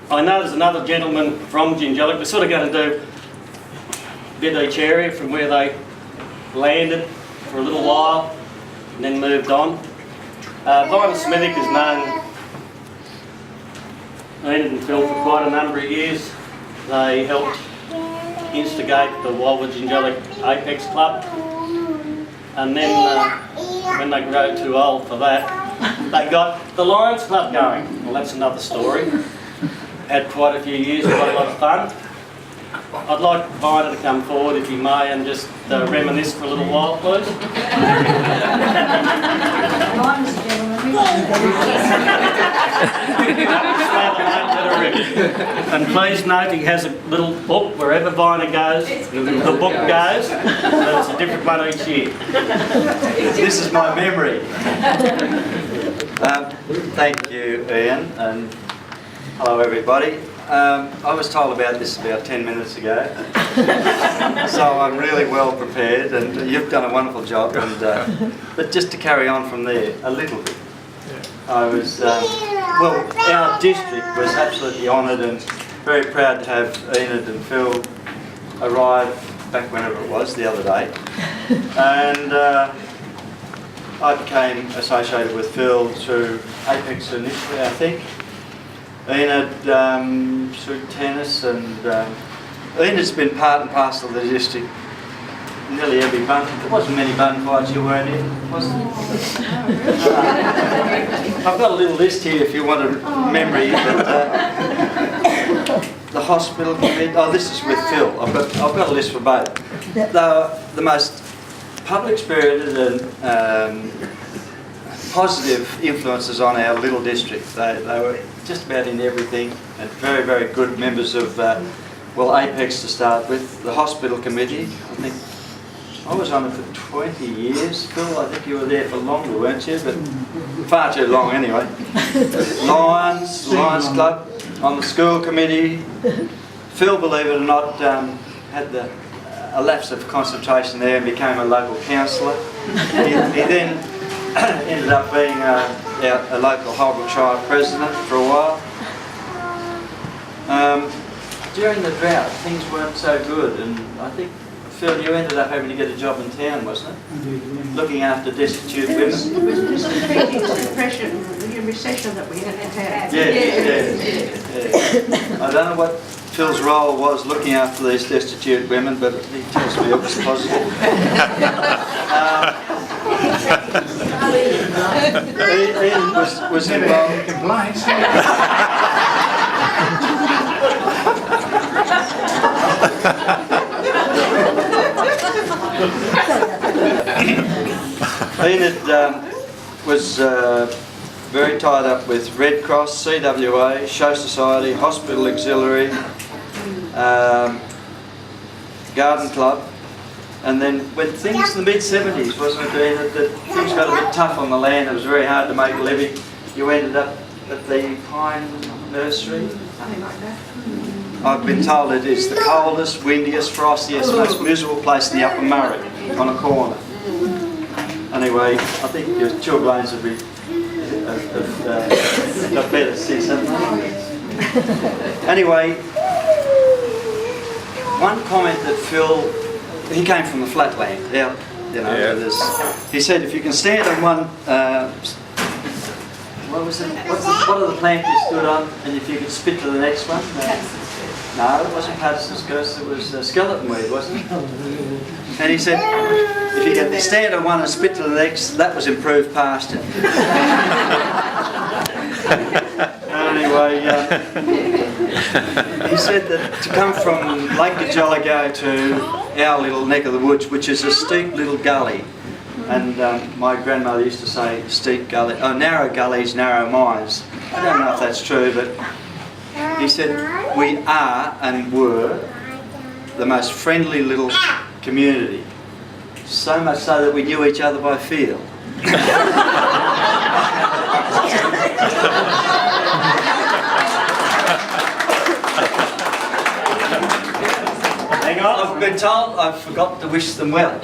I know there's another gentleman from Jingellic. We're sort of going to do a bit of each area from where they landed for a little while and then moved on. Vyner Smithwick has known Enid and Phil for quite a number of years. They helped instigate the Wildwood Jingellic Apex Club, and then when they grew too old for that, they got the Lions Club going. Well, that's another story. Had quite a few years, quite a lot of fun. I'd like Vyner to come forward, if you may, and just reminisce for a little while, please. And please note he has a little book wherever Vyner goes, the book goes, but it's a different one each year. This is my memory. Thank you, Ian, and hello everybody. I was told about this about 10 minutes ago, so I'm really well prepared, and you've done a wonderful job. And but just to carry on from there a little bit, I was well, our district was absolutely honoured and very proud to have Enid and Phil arrive back whenever it was, the other day, and I became associated with Phil through Apex initially, I think. Enid through tennis, and Enid's been part and parcel of the district. Nearly every bun. There wasn't many bun fights you weren't in, was there? I've got a little list here if you want a memory. But, the hospital committee. Oh, this is with Phil. I've got a list for both. The most public-spirited and positive influences on our little district. They were just about in everything, and very, very good members of, well, Apex to start with. The hospital committee, I think I was on it for 20 years. Phil, I think you were there for longer, weren't you? But far too long anyway. Lions Club, on the school committee. Phil, believe it or not, had a lapse of concentration there and became a local councillor. He then ended up being a local Holbrook Shire president for a while. During the drought, things weren't so good, and I think, Phil, you ended up having to get a job in town, wasn't it? Looking after destitute women. It was just affecting the depression, the recession that we had to have. Yeah. I don't know what Phil's role was looking after these destitute women, but he tells me it was positive. Ian was involved. Complaints. Enid was very tied up with Red Cross, CWA, Show Society, Hospital Auxiliary, Garden Club, and then when things in the mid-70s, wasn't it, Enid, that things got a bit tough on the land, it was very hard to make a living, you ended up at the Pine Nursery? Something like that. I've been told it is the coldest, windiest, frostiest, most miserable place in the Upper Murray, on a corner. Anyway, I think your chilblains have got better since, haven't they? Anyway, one comment that Phil, he came from the flatland, out, you know, he said if you can stand on one, what was it? What are the plants you stood on, and if you could spit to the next one? No, it wasn't Patterson's curse, it was skeleton weed, wasn't it? And he said, if you can stand on one and spit to the next, that was improved pasture. Anyway, he said that to come from Lake Gajoligo to our little neck of the woods, which is a steep little gully, and my grandmother used to say steep gully, narrow gullies, narrow minds. I don't know if that's true, but he said we are and were the most friendly little community. So much so that we knew each other by feel. Hang on, I've been told I've forgotten to wish them well.